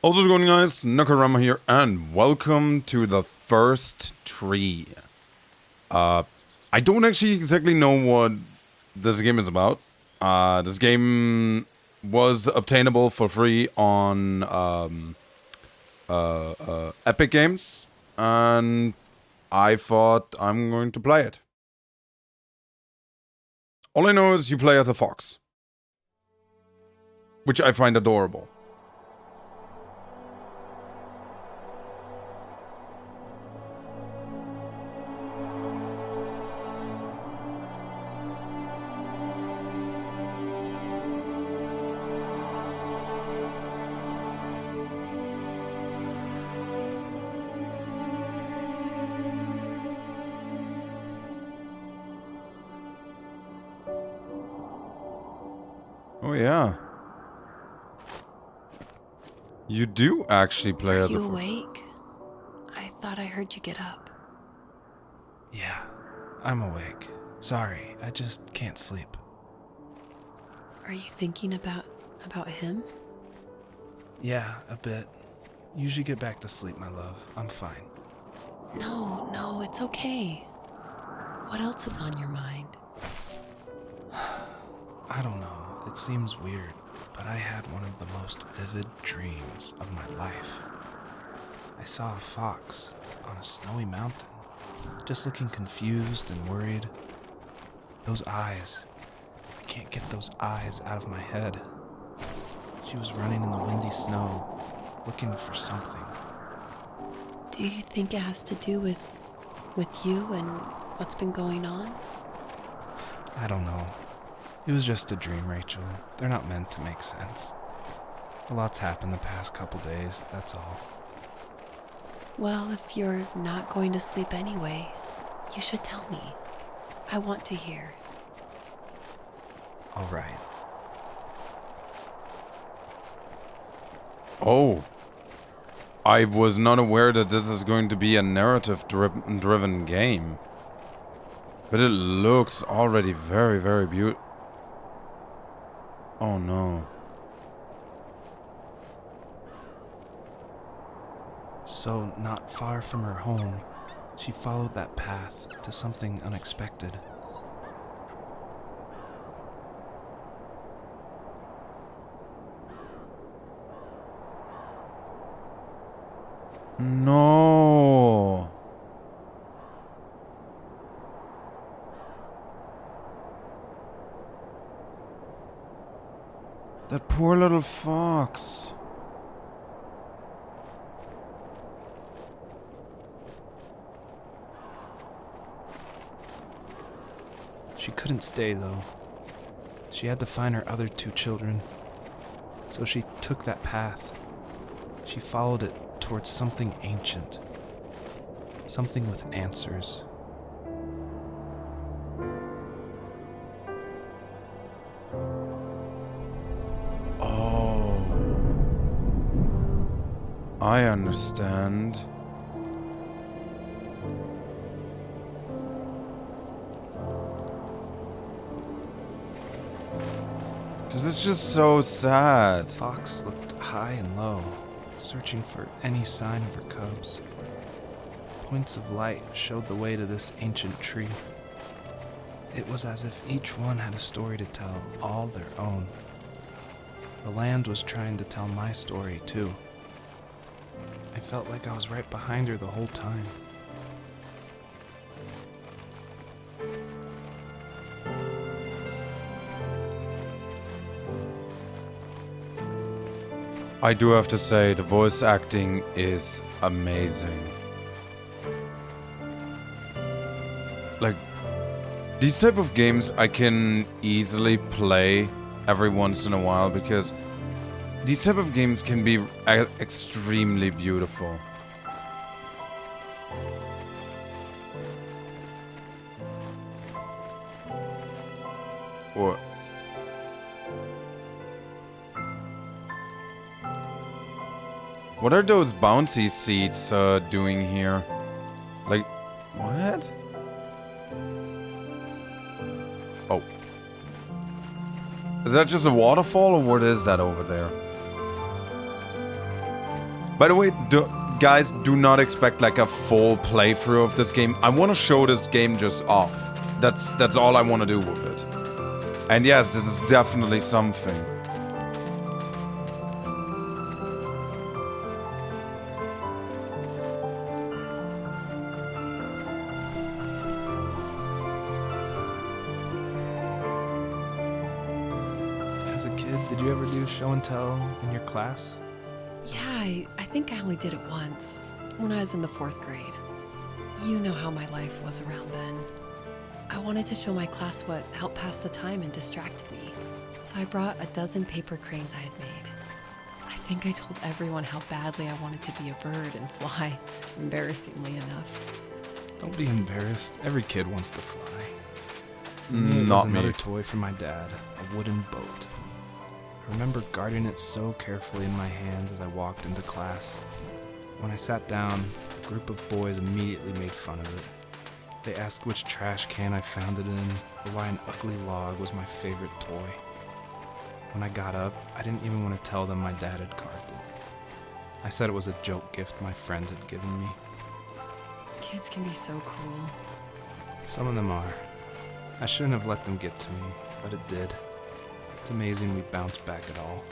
How's it going, guys? Nakarama here, and welcome to the first tree. I don't actually exactly know what this game is about. This game was obtainable for free on Epic Games, and I thought I'm going to play it. All I know is you play as a fox, which I find adorable. Oh yeah. You do actually play as a fox. Are you awake? I thought I heard you get up. Yeah, I'm awake. Sorry, I just can't sleep. Are you thinking about him? Yeah, a bit. Usually get back to sleep, my love. I'm fine. No, it's okay. What else is on your mind? I don't know. It seems weird, but I had one of the most vivid dreams of my life. I saw a fox on a snowy mountain, just looking confused and worried. Those eyes. I can't get those eyes out of my head. She was running in the windy snow, looking for something. Do you think it has to do with you and what's been going on? I don't know. It was just a dream, Rachel. They're not meant to make sense. A lot's happened the past couple days, that's all. Well, if you're not going to sleep anyway, you should tell me. I want to hear. All right. Oh. I was not aware that this is going to be a narrative-driven game. But it looks already very, very beautiful. Oh no. So, not far from her home, she followed that path to something unexpected. No. That poor little fox. She couldn't stay, though. She had to find her other two children. So she took that path. She followed it towards something ancient. Something with answers. Oh. I understand. This is just so sad. Fox looked high and low, searching for any sign of her cubs. Points of light showed the way to this ancient tree. It was as if each one had a story to tell, all their own. The land was trying to tell my story, too. I felt like I was right behind her the whole time. I do have to say, the voice acting is amazing. Like, these type of games I can easily play every once in a while because these type of games can be extremely beautiful. Or what are those bouncy seats doing here? Like, what? Oh. Is that just a waterfall or what is that over there? By the way, guys, do not expect like a full playthrough of this game. I want to show this game just off. That's all I want to do with it. And yes, this is definitely something. As a kid, did you ever do show and tell in your class? Yeah, I think I only did it once, when I was in the 4th grade. You know how my life was around then. I wanted to show my class what helped pass the time and distracted me, so I brought a dozen paper cranes I had made. I think I told everyone how badly I wanted to be a bird and fly, embarrassingly enough. Don't be embarrassed. Every kid wants to fly. For me, it was Not another me. toy from my dad, a wooden boat. I remember guarding it so carefully in my hands as I walked into class. When I sat down, a group of boys immediately made fun of it. They asked which trash can I found it in, or why an ugly log was my favorite toy. When I got up, I didn't even want to tell them my dad had carved it. I said it was a joke gift my friends had given me. Kids can be so cruel. Some of them are. I shouldn't have let them get to me, but it did. It's amazing we bounced back at all.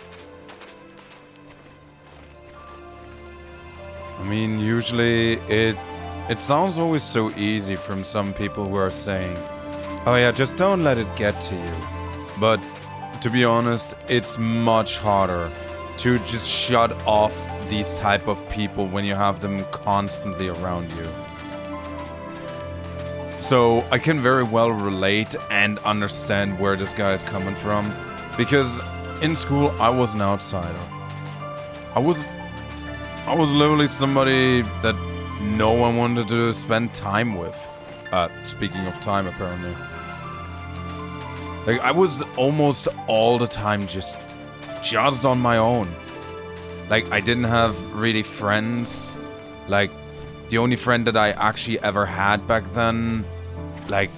I mean, usually it sounds always so easy from some people who are saying, oh yeah, just don't let it get to you. But to be honest, it's much harder to just shut off these type of people when you have them constantly around you. So I can very well relate and understand where this guy is coming from, because in school I was an outsider. I was literally somebody that no one wanted to spend time with. Speaking of time, apparently. Like, I was almost all the time just on my own. Like, I didn't have really friends. Like, the only friend that I actually ever had back then, like,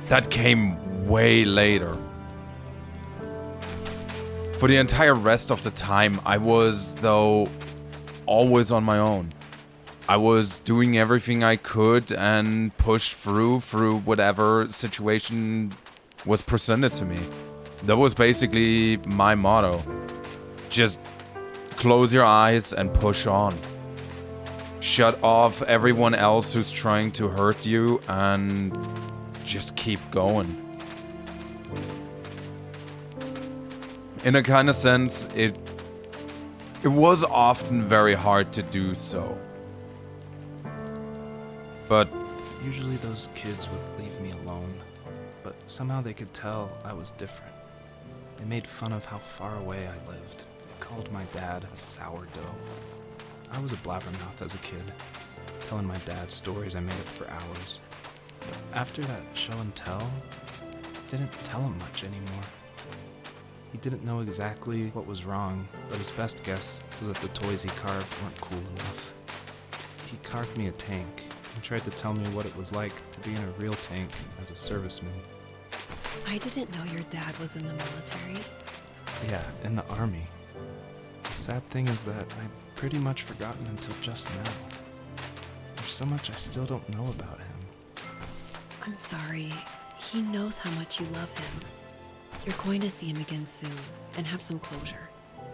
that came way later. For the entire rest of the time, I was, though, always on my own. I was doing everything I could and pushed through whatever situation was presented to me. That was basically my motto. Just close your eyes and push on. Shut off everyone else who's trying to hurt you and just keep going. In a kind of sense, it was often very hard to do so. But Usually those kids would leave me alone, but somehow they could tell I was different. They made fun of how far away I lived. They called my dad a sourdough. I was a blabbermouth as a kid, telling my dad stories I made up for hours. But after that show and tell, I didn't tell him much anymore. He didn't know exactly what was wrong, but his best guess was that the toys he carved weren't cool enough. He carved me a tank and tried to tell me what it was like to be in a real tank as a serviceman. I didn't know your dad was in the military. Yeah, in the army. The sad thing is that I'd pretty much forgotten until just now. There's so much I still don't know about him. I'm sorry. He knows how much you love him. You're going to see him again soon and have some closure,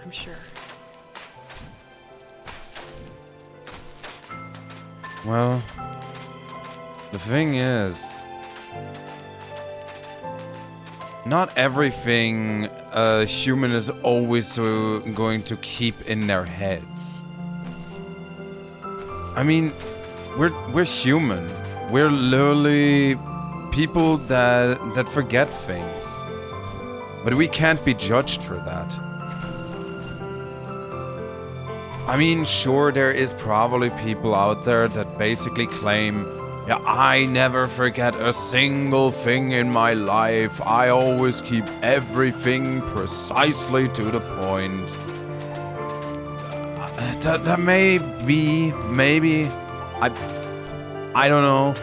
I'm sure. well, the thing is, not everything a human is always going to keep in their heads. I mean, we're human. We're literally people that forget things. But we can't be judged for that. I mean, sure, there is probably people out there that basically claim, yeah, I never forget a single thing in my life. I always keep everything precisely to the point. That may be, maybe. I don't know.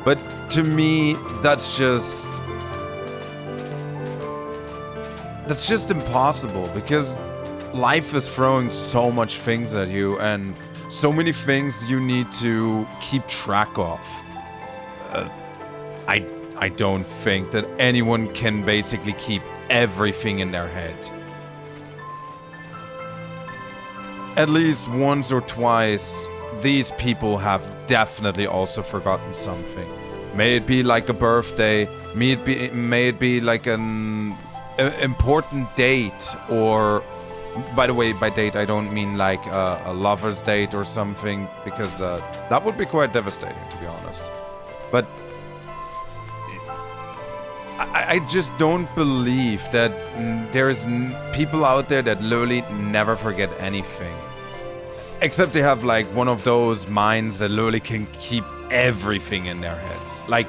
But to me, that's just impossible, because life is throwing so much things at you and so many things you need to keep track of. I don't think that anyone can basically keep everything in their head. At least once or twice, these people have definitely also forgotten something. May it be like a birthday, may it be like an important date, or, by the way, by date I don't mean like a lover's date or something, because that would be quite devastating, to be honest. But I just don't believe that there's people out there that literally never forget anything. Except they have like one of those minds that literally can keep everything in their heads. Like,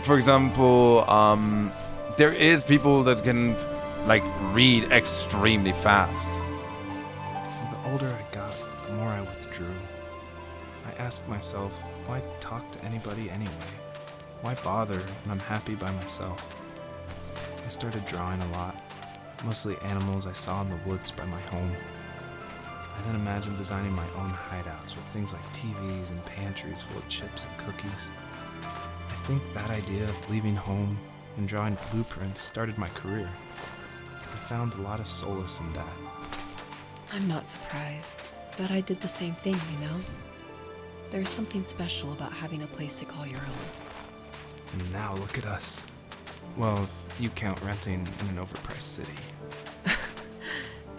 for example, there is people that can like read extremely fast. The older I got, the more I withdrew. I asked myself, why talk to anybody anyway? Why bother when I'm happy by myself? I started drawing a lot, mostly animals I saw in the woods by my home. I then imagined designing my own hideouts with things like TVs and pantries full of chips and cookies. I think that idea of leaving home and drawing blueprints started my career. I found a lot of solace in that. I'm not surprised, but I did the same thing, you know? There's something special about having a place to call your own. And now look at us. Well, if you count renting in an overpriced city.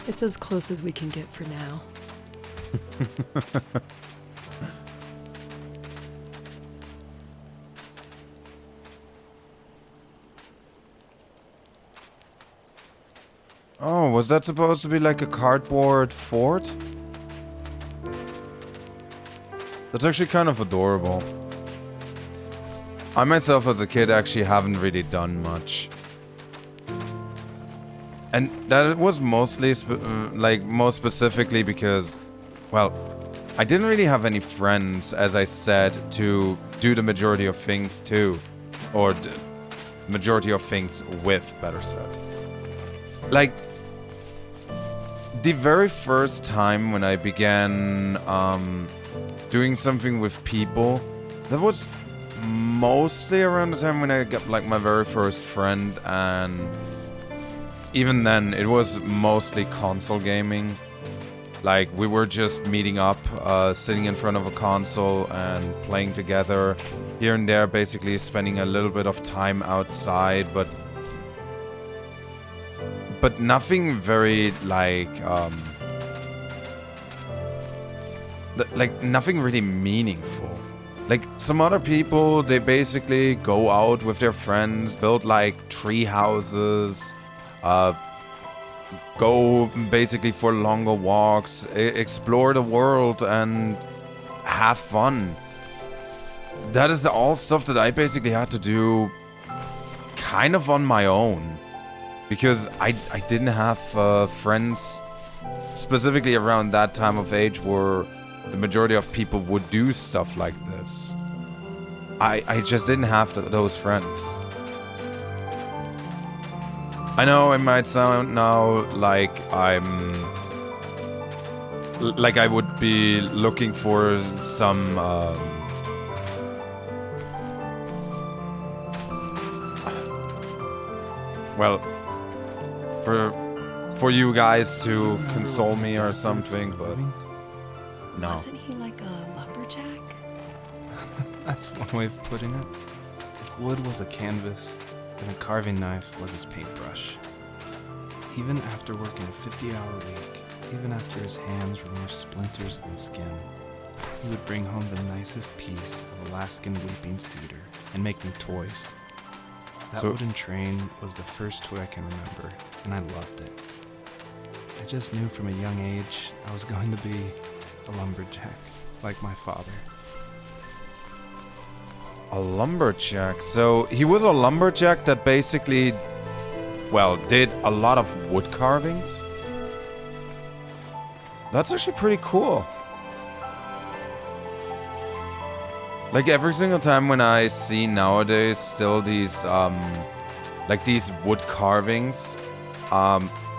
It's as close as we can get for now. Oh, was that supposed to be like a cardboard fort? That's actually kind of adorable. I myself as a kid actually haven't really done much. And that was mostly, most specifically because, well, I didn't really have any friends, as I said, to do the majority of things to. Or the majority of things with, better said. Like, the very first time when I began doing something with people, that was mostly around the time when I got like my very first friend, and even then it was mostly console gaming. Like, we were just meeting up, sitting in front of a console and playing together, here and there, basically spending a little bit of time outside, but nothing very nothing really meaningful. Like, some other people, they basically go out with their friends, build like tree houses, go basically for longer walks, explore the world and have fun. That is all stuff that I basically had to do kind of on my own, because I didn't have friends specifically around that time of age where the majority of people would do stuff like this. I just didn't have those friends. I know it might sound now like I would be looking for some well, for you guys to console me or something, but no. Wasn't he like a lumberjack? That's one way of putting it. If wood was a canvas, then a carving knife was his paintbrush. Even after working a 50-hour week, even after his hands were more splinters than skin, he would bring home the nicest piece of Alaskan weeping cedar and make me toys. That wooden train was the first toy I can remember, and I loved it. I just knew from a young age I was going to be a lumberjack, like my father. A lumberjack. So he was a lumberjack that basically, well, did a lot of wood carvings. That's actually pretty cool. Like, every single time when I see nowadays still these like these wood carvings,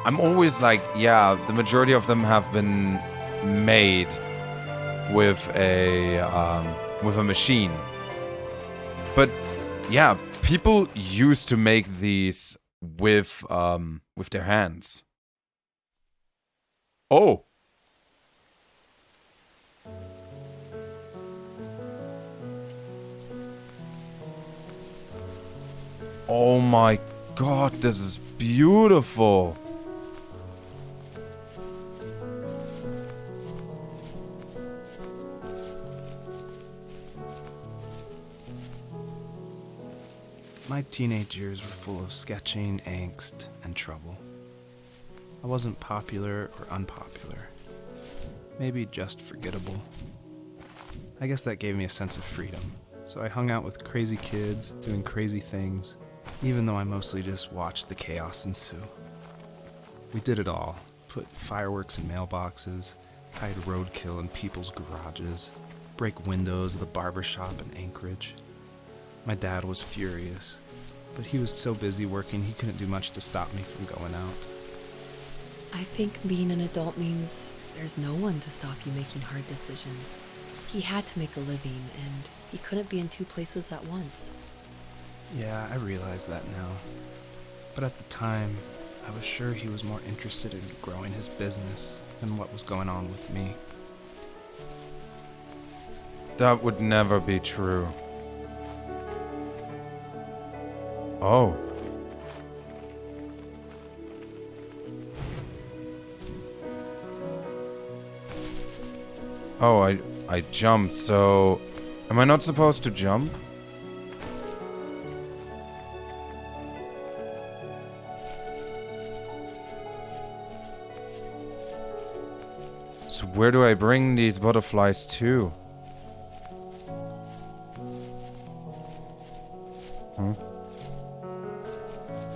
I'm always like, yeah, the majority of them have been made with a machine. But yeah, people used to make these with their hands. Oh. Oh my god, this is beautiful. My teenage years were full of sketching, angst, and trouble. I wasn't popular or unpopular. Maybe just forgettable. I guess that gave me a sense of freedom. So I hung out with crazy kids, doing crazy things, even though I mostly just watched the chaos ensue. We did it all. Put fireworks in mailboxes, hide roadkill in people's garages, break windows of the barber shop in Anchorage. My dad was furious, but he was so busy working he couldn't do much to stop me from going out. I think being an adult means there's no one to stop you making hard decisions. He had to make a living, and he couldn't be in two places at once. Yeah, I realize that now. But at the time, I was sure he was more interested in growing his business than what was going on with me. That would never be true. Oh. Oh, I jumped, so... Am I not supposed to jump? So where do I bring these butterflies to? Huh?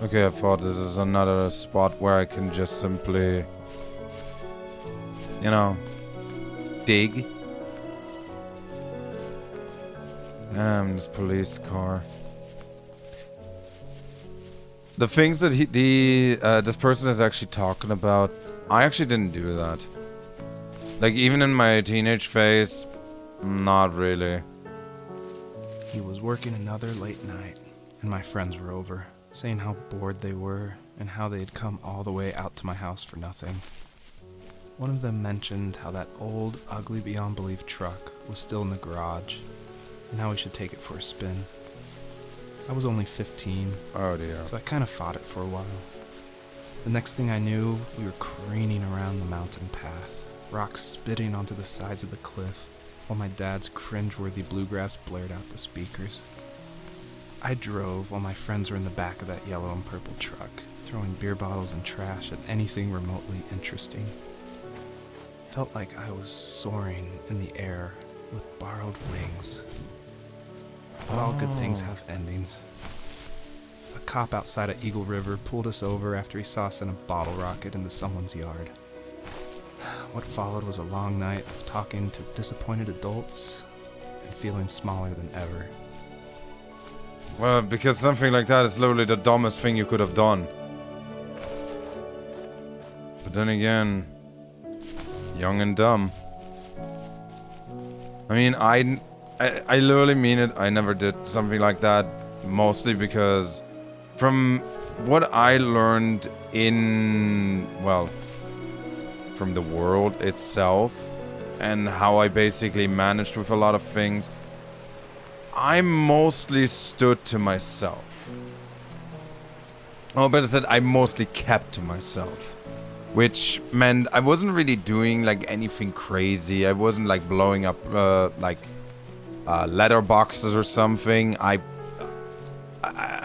Okay, I thought this is another spot where I can just simply... You know... dig. Damn, this police car. The things that this person is actually talking about, I actually didn't do that. Like, even in my teenage phase, not really. He was working another late night, and my friends were over, saying how bored they were and how they had come all the way out to my house for nothing. One of them mentioned how that old, ugly beyond belief truck was still in the garage, and how we should take it for a spin. I was only 15, Oh dear. so I kind of fought it for a while. The next thing I knew, we were careening around the mountain path, rocks spitting onto the sides of the cliff, while my dad's cringeworthy bluegrass blared out the speakers. I drove while my friends were in the back of that yellow and purple truck, throwing beer bottles and trash at anything remotely interesting. Felt like I was soaring in the air with borrowed wings. But all good things have endings. A cop outside of Eagle River pulled us over after he saw us in a bottle rocket into someone's yard. What followed was a long night of talking to disappointed adults and feeling smaller than ever. Well, because something like that is literally the dumbest thing you could have done. But then again, young and dumb. I mean, I literally mean it. I never did something like that. Mostly because from what I learned from the world itself and how I basically managed with a lot of things, I mostly stood to myself. Oh, better said, I mostly kept to myself. Which meant I wasn't really doing like anything crazy. I wasn't like blowing up letter boxes or something. I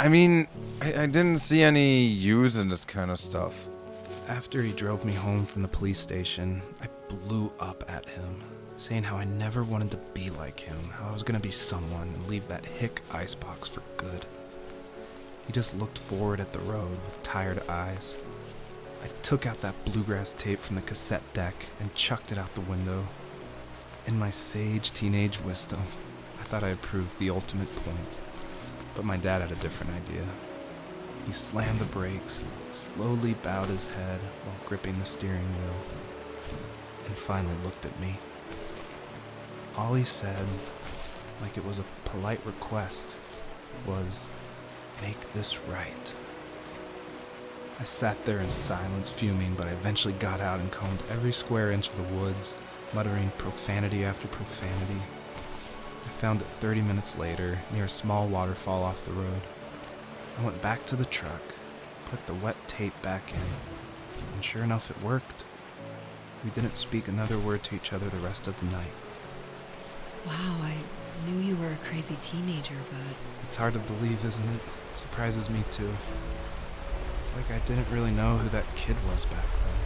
mean, I didn't see any use in this kind of stuff. After he drove me home from the police station, I blew up at him, saying how I never wanted to be like him, how I was gonna be someone and leave that hick icebox for good. He just looked forward at the road with tired eyes. I took out that bluegrass tape from the cassette deck and chucked it out the window. In my sage teenage wisdom, I thought I had proved the ultimate point, but my dad had a different idea. He slammed the brakes, slowly bowed his head while gripping the steering wheel, and finally looked at me. All he said, like it was a polite request, was, "Make this right." I sat there in silence, fuming, but I eventually got out and combed every square inch of the woods, muttering profanity after profanity. I found it 30 minutes later, near a small waterfall off the road. I went back to the truck, put the wet tape back in, and sure enough, it worked. We didn't speak another word to each other the rest of the night. Wow, I knew you were a crazy teenager, but... It's hard to believe, isn't it? It surprises me too. It's like I didn't really know who that kid was back then.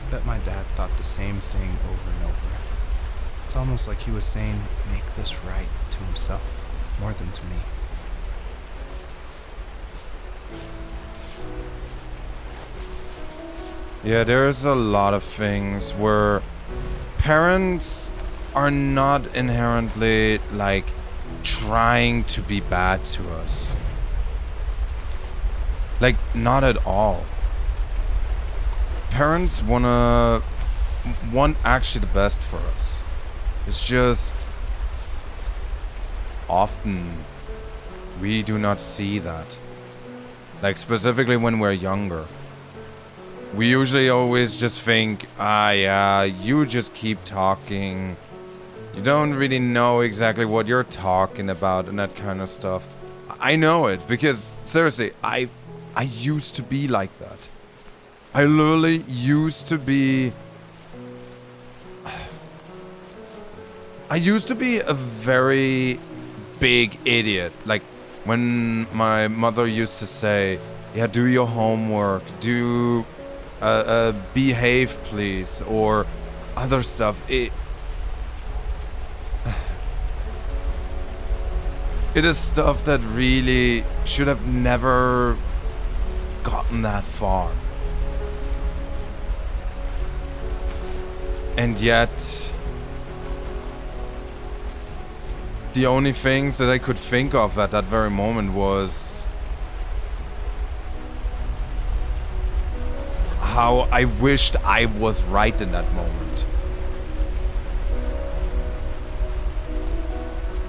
I bet my dad thought the same thing over and over. It's almost like he was saying, "Make this right," to himself, more than to me. Yeah, there's a lot of things where parents are not inherently, like, trying to be bad to us. Like, not at all. Parents want actually the best for us. It's just often we do not see that. Like, specifically when we're younger. We usually always just think, yeah, you just keep talking. You don't really know exactly what you're talking about and that kind of stuff. I know it because, seriously, I used to be like that. I literally used to be... I used to be a very big idiot. Like, when my mother used to say, yeah, do your homework, behave please, or other stuff. It is stuff that really should have never gotten that far. And yet, the only things that I could think of at that very moment was how I wished I was right in that moment.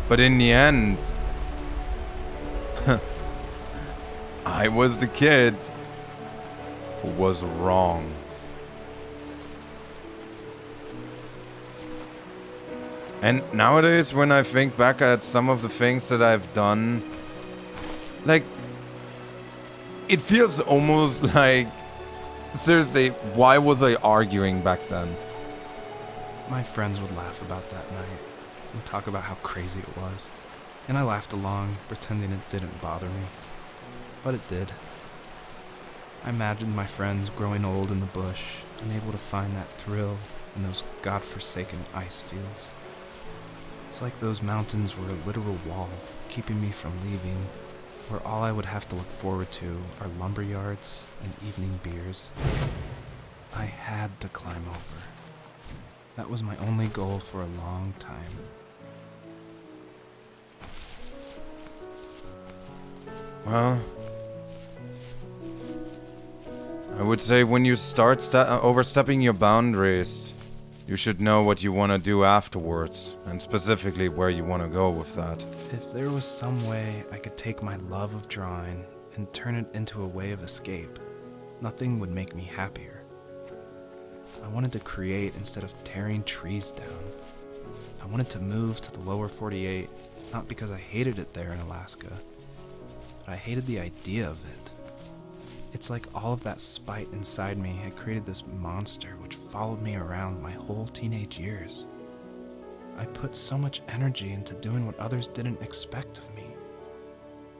But in the end, I was the kid who was wrong. And nowadays, when I think back at some of the things that I've done, like, it feels almost like, seriously, why was I arguing back then? My friends would laugh about that night and talk about how crazy it was. And I laughed along, pretending it didn't bother me. But it did. I imagined my friends growing old in the bush, unable to find that thrill in those godforsaken ice fields. It's like those mountains were a literal wall, keeping me from leaving, where all I would have to look forward to are lumberyards and evening beers. I had to climb over. That was my only goal for a long time. Well, I would say when you start overstepping your boundaries, you should know what you want to do afterwards, and specifically where you want to go with that. If there was some way I could take my love of drawing and turn it into a way of escape, nothing would make me happier. I wanted to create instead of tearing trees down. I wanted to move to the lower 48, not because I hated it there in Alaska, but I hated the idea of it. It's like all of that spite inside me had created this monster which followed me around my whole teenage years. I put so much energy into doing what others didn't expect of me.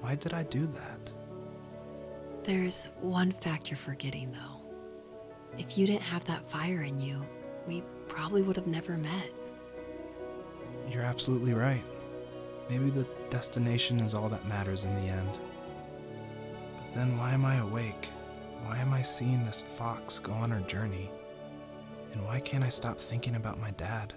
Why did I do that? There's one fact you're forgetting, though. If you didn't have that fire in you, we probably would have never met. You're absolutely right. Maybe the destination is all that matters in the end. But then why am I awake? Why am I seeing this fox go on her journey? And why can't I stop thinking about my dad?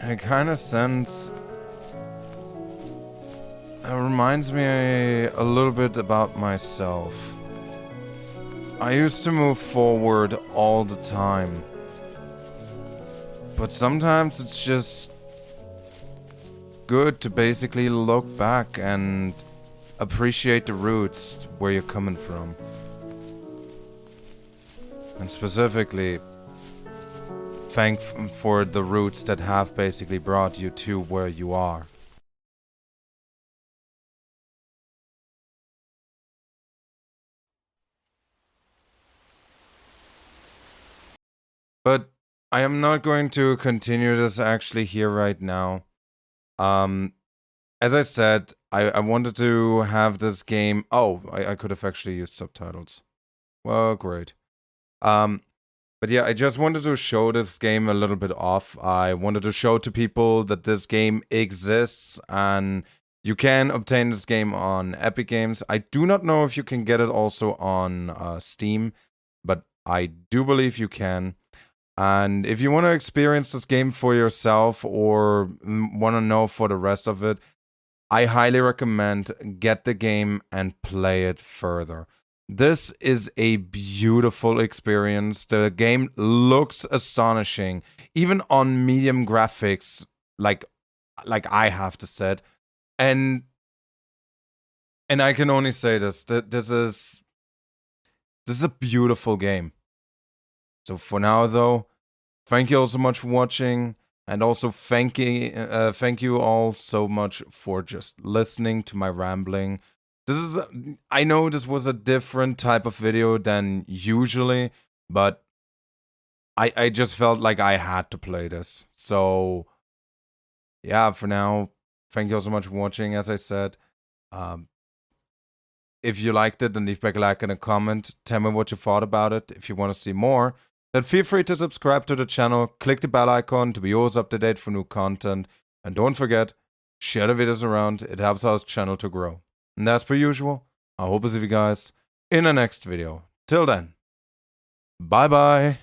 I kind of sense it reminds me a little bit about myself. I used to move forward all the time, but sometimes it's just good to basically look back and appreciate the roots where you're coming from. And specifically, thank for the roots that have basically brought you to where you are. But I am not going to continue this actually here right now. As I said, I wanted to have this game. Oh, I could have actually used subtitles. Well, great. But yeah, I just wanted to show this game a little bit off. I wanted to show to people that this game exists and you can obtain this game on Epic Games. I do not know if you can get it also on Steam, but I do believe you can. And if you want to experience this game for yourself or want to know for the rest of it, I highly recommend get the game and play it further. This is a beautiful experience. The game looks astonishing, even on medium graphics, like I have to say. And I can only say this. This is a beautiful game. So for now, though, thank you all so much for watching, and also thank you all so much for just listening to my rambling. I know this was a different type of video than usually, but I just felt like I had to play this. So yeah, for now, thank you all so much for watching. As I said, if you liked it, then leave back a like and a comment. Tell me what you thought about it. If you want to see more, then feel free to subscribe to the channel, click the bell icon to be always up to date for new content, and don't forget, share the videos around, it helps our channel to grow. And as per usual, I hope to see you guys in the next video. Till then, bye bye.